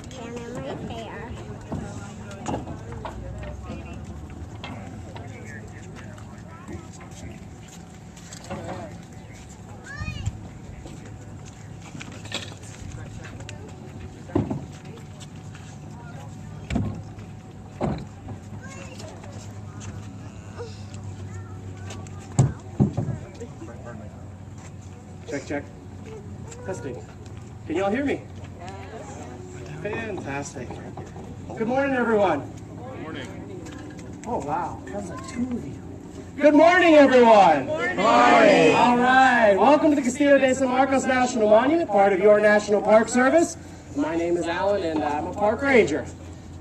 that cannon right there. Check, check. Testing. Can you all hear me? Fantastic. Good morning, everyone. Good morning. Oh, wow. That's like two of you. Good morning, everyone. Good morning. All right. Welcome to the Castillo de San Marcos National Monument, part of your National Park Service. My name is Alan, and I'm a park ranger.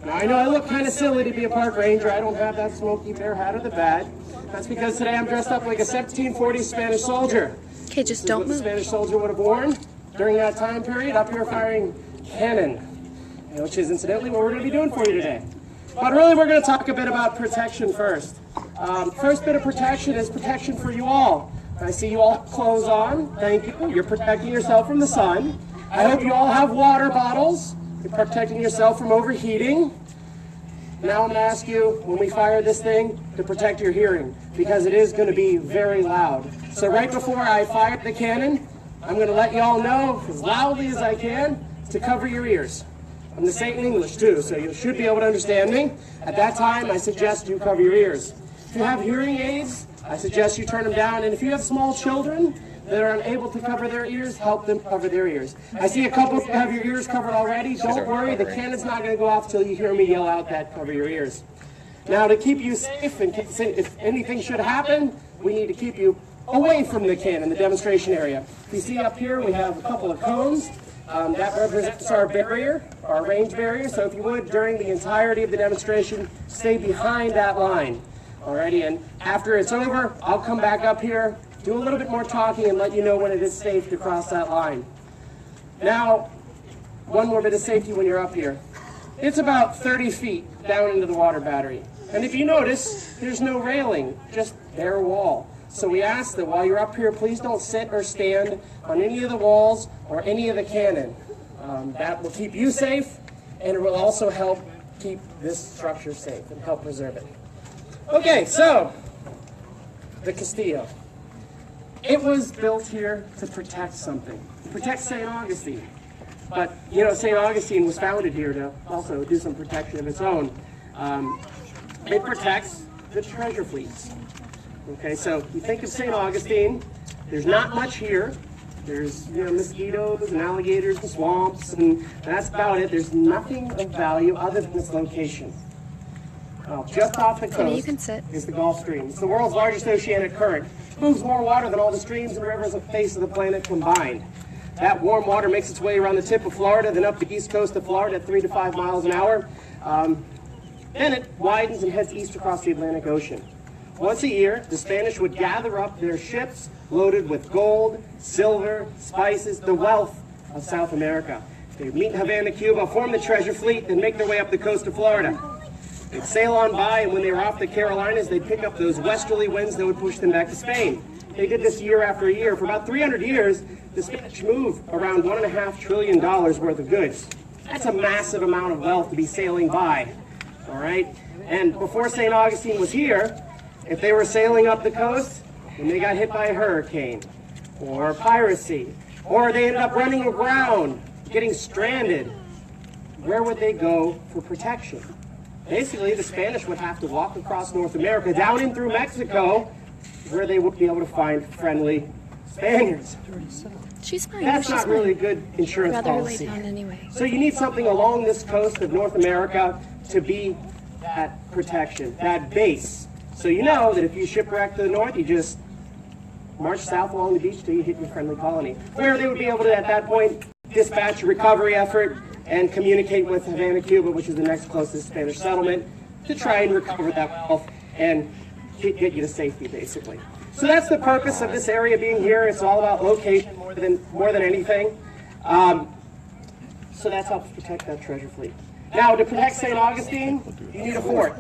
Now, I know I look kind of silly to be a park ranger. I don't have that Smokey Bear hat of the bad. That's because today I'm dressed up like a 1740s Spanish soldier. Okay, just don't move. The Spanish soldier would have worn during that time period up here firing cannon, which is incidentally what we're going to be doing for you today. But really we're going to talk a bit about protection first. First bit of protection is protection for you all. I see you all have clothes on. Thank you. You're protecting yourself from the sun. I hope you all have water bottles. You're protecting yourself from overheating. Now I'm going to ask you, when we fire this thing, to protect your hearing, because it is going to be very loud. So right before I fire the cannon, I'm going to let you all know, as loudly as I can, to cover your ears. I'm going to say it in English too, so you should be able to understand me. At that time, I suggest you cover your ears. If you have hearing aids, I suggest you turn them down. And if you have small children that are unable to cover their ears, help them cover their ears. I see a couple of you have your ears covered already. Don't worry, the cannon's not going to go off until you hear me yell out that cover your ears. Now, to keep you safe, and if anything should happen, we need to keep you away from the cannon, the demonstration area. You see up here, we have a couple of cones. That represents our barrier, our range barrier. So if you would, during the entirety of the demonstration, stay behind that line. Alrighty, and after it's over, I'll come back up here, do a little bit more talking, and let you know when it is safe to cross that line. Now, one more bit of safety when you're up here. It's about 30 feet down into the water battery. And if you notice, there's no railing, just bare wall. So we ask that while you're up here, please don't sit or stand on any of the walls or any of the cannon. That will keep you safe, and it will also help keep this structure safe and help preserve it. Okay, so the Castillo. It was built here to protect something, to protect St. Augustine. But, you know, St. Augustine was founded here to also do some protection of its own. It protects the treasure fleets. Okay, so you think of St. Augustine, there's not much here. There's, you know, mosquitoes and alligators and swamps, and that's about it. There's nothing of value other than its location. Well, just off the coast is the Gulf Stream. It's the world's largest oceanic current. It moves more water than all the streams and rivers on the face of the planet combined. That warm water makes its way around the tip of Florida, then up the east coast of Florida at 3 to 5 miles an hour. Then it widens and heads east across the Atlantic Ocean. Once a year, the Spanish would gather up their ships loaded with gold, silver, spices, the wealth of South America. They would meet in Havana, Cuba, form the treasure fleet, then make their way up the coast of Florida. They'd sail on by, and when they were off the Carolinas, they'd pick up those westerly winds that would push them back to Spain. They did this year after year. For about 300 years, the Spanish moved around $1.5 trillion worth of goods. That's a massive amount of wealth to be sailing by, all right? And before St. Augustine was here, if they were sailing up the coast and they got hit by a hurricane or piracy, or they ended up running aground, getting stranded, where would they go for protection? Basically, the Spanish would have to walk across North America, down in through Mexico, where they would be able to find friendly Spaniards. She's fine. That's not really good insurance policy. So you need something along this coast of North America to be that protection, that base. So you know that if you shipwreck to the north, you just march south along the beach till you hit your friendly colony, where they would be able to, at that point, dispatch a recovery effort and communicate with Havana, Cuba, which is the next closest Spanish settlement, to try and recover that wealth and get you to safety, basically. So that's the purpose of this area being here. It's all about location more than anything. So that's how to protect that treasure fleet. Now, to protect St. Augustine, you need a fort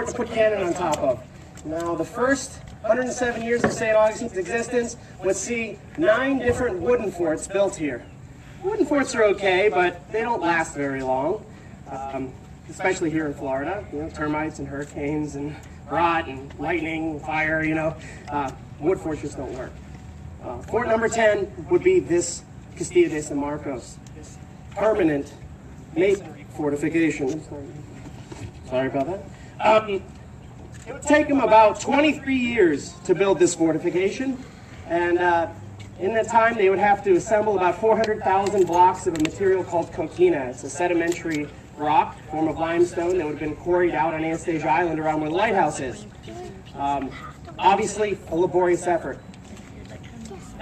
to put cannon on top of. Now, the first 107 years of St. Augustine's existence would see 9 different wooden forts built here. Wooden forts are okay, but they don't last very long, especially here in Florida. You know, termites and hurricanes and rot and lightning, and fire, you know. Wood forts just don't work. Fort number 10 would be this Castillo de San Marcos, this permanent masonry fortification. Sorry about that. It would take them about 23 years to build this fortification, and in that time they would have to assemble about 400,000 blocks of a material called coquina. It's a sedimentary rock, form of limestone that would have been quarried out on Anastasia Island around where the lighthouse is. Obviously, a laborious effort.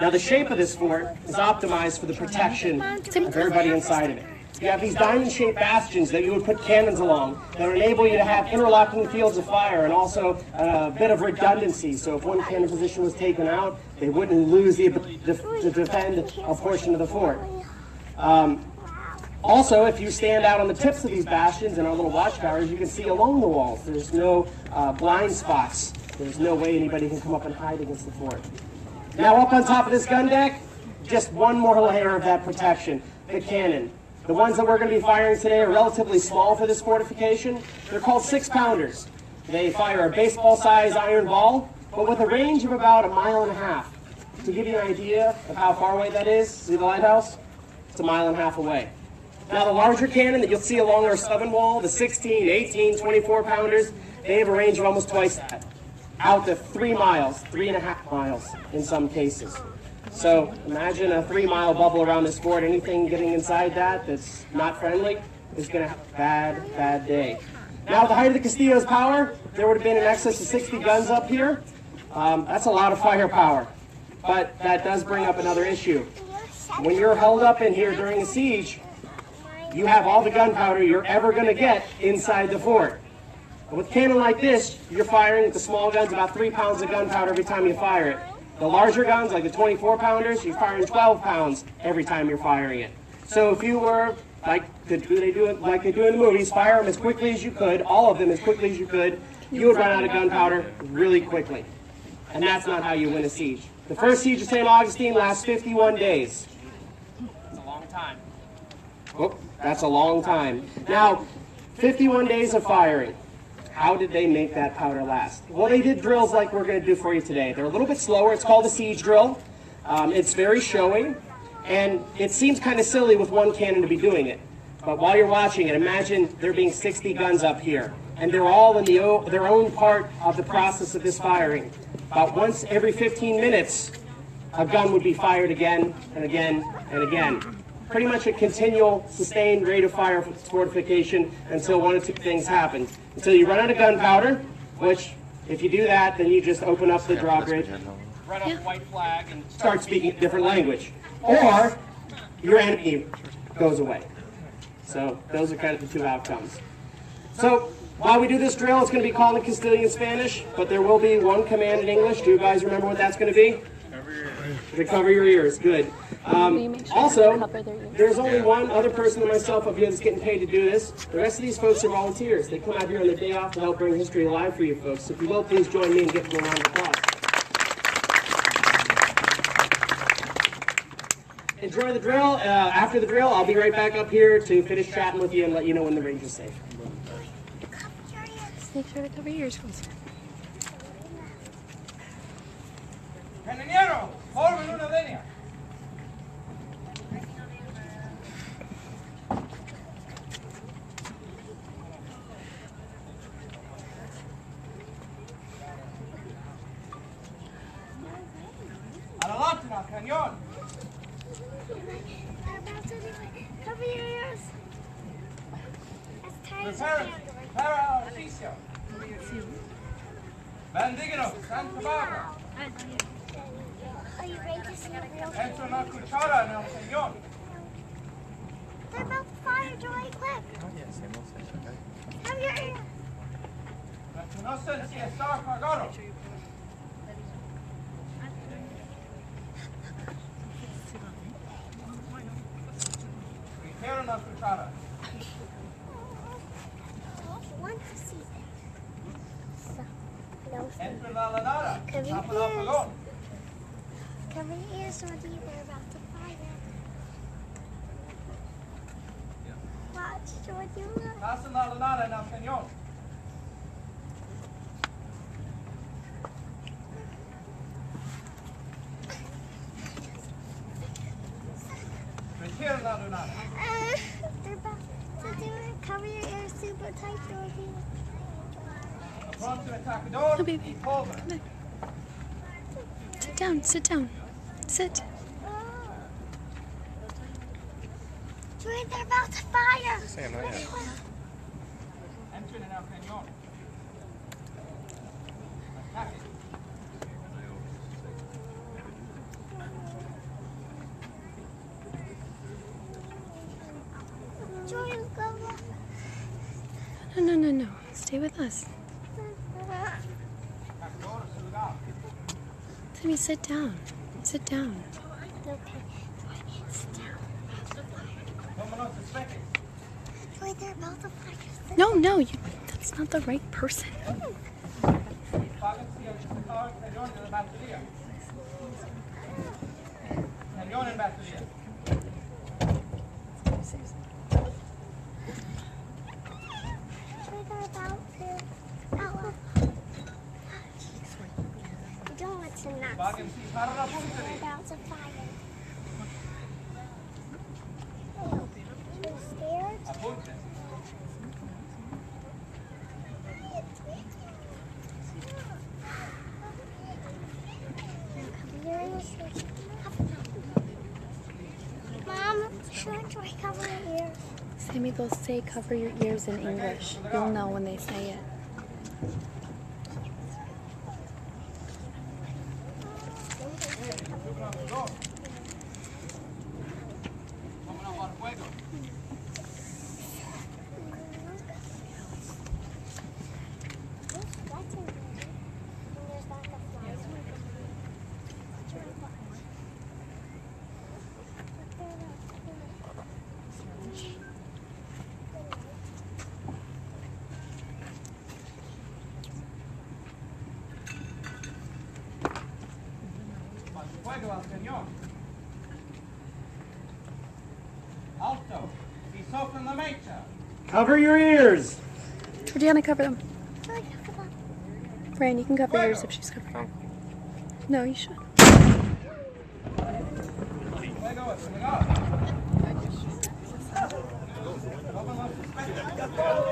Now the shape of this fort is optimized for the protection of everybody inside of it. You have these diamond-shaped bastions that you would put cannons along that would enable you to have interlocking fields of fire and also a bit of redundancy. So if one cannon position was taken out, they wouldn't lose the ability to defend a portion of the fort. Also, if you stand out on the tips of these bastions and our little watchtowers, you can see along the walls. There's no blind spots. There's no way anybody can come up and hide against the fort. Now up on top of this gun deck, just one more layer of that protection, the cannon. The ones that we're going to be firing today are relatively small for this fortification. They're called 6-pounders. They fire a baseball-sized iron ball, but with a range of about 1.5 miles. To give you an idea of how far away that is, see the lighthouse? It's 1.5 miles away. Now the larger cannon that you'll see along our southern wall, the 16, 18, 24-pounders, they have a range of almost twice that. Out to 3 miles, 3.5 miles in some cases. So imagine a 3-mile bubble around this fort. Anything getting inside that that's not friendly is going to have a bad, bad day. Now, at the height of the Castillo's power, there would have been in excess of 60 guns up here. That's a lot of firepower. But that does bring up another issue. When you're held up in here during a siege, you have all the gunpowder you're ever going to get inside the fort. With a cannon like this, you're firing with the small guns about 3 pounds of gunpowder every time you fire it. The larger guns, like the 24-pounders, you're firing 12 pounds every time you're firing it. So if you were, like they do in the movies, fire them as quickly as you could, all of them as quickly as you could, you would run out of gunpowder really quickly. And that's not how you win a siege. The first siege of St. Augustine lasts 51 days. That's a long time. Oh, that's a long time. Now, 51 days of firing. How did they make that powder last? Well, they did drills like we're going to do for you today. They're a little bit slower. It's called a siege drill. It's very showy, and it seems kind of silly with one cannon to be doing it. But while you're watching it, imagine there being 60 guns up here, and they're all in their own part of the process of this firing. About once every 15 minutes, a gun would be fired again and again and again. Pretty much a continual, sustained rate of fire fortification until one or two things happen. Until you run out of gunpowder, which, if you do that, then you just open up the drawbridge, run up the white flag, and start speaking a different language. Or your enemy goes away. So those are kind of the two outcomes. So while we do this drill, it's going to be called in Castilian Spanish, but there will be one command in English. Do you guys remember what that's going to be? To cover your ears. Good. Also, there's only one other person than myself up here that's getting paid to do this. The rest of these folks are volunteers. They come out here on their day off to help bring history alive for you folks. So if you will, please join me and give them a round of applause. Enjoy the drill. After the drill, I'll be right back up here to finish chatting with you and let you know when the range is safe. Make sure to cover your ears, please. Canoniero, formen una línea. Adelante, al cañón. Cover your ears. Prepare para el oficio. Bendigno, Santa Barbara. Are you ready to see a real Entra una cuchara en el cañón. They're about to fire, Joey, quick. Cover your ears. Reconocen si está apagado. Prepare una cuchara. I want to see it. So, no, Entra la lanada. Cover your Tapa el apagón. Cover your ears, Audie. They're about to fire. Pasen la lanada en el cañón. Retire la lanada. They're about to do it. Cover your ears super tight, Georgie. Pronto atacador Oh, baby. y pulver. Come back. Sit down, sit down. Sit. Georgie, they're about to fire. Sam, not yet. Entren en el cañón. Ataque. Georgie, go. No. Stay with us. Atacador a su lugar. Sammy, sit down. Sit down. Okay. Sit down. Vámonos, despegue. Georgie, they're about to fire. No, that's not the right person. Páganse el cañón en la batería. Cañón en batería. Georgie, they're about to. Ella. You don't want to not. Páganse para la They're puntería. about to fire. You scared? Apunte. Mom, should I cover my ears? Sammy, they'll say cover your ears in English. You'll know when they say it. Vámonos al fuego. Fuego al cañón. Alto. Y soplen la mecha. Cover your ears. Georgiana, cover them. Ryan, you can cover yours if she's covering. No, you should. Fuego a su lugar. Vámonos, despegue.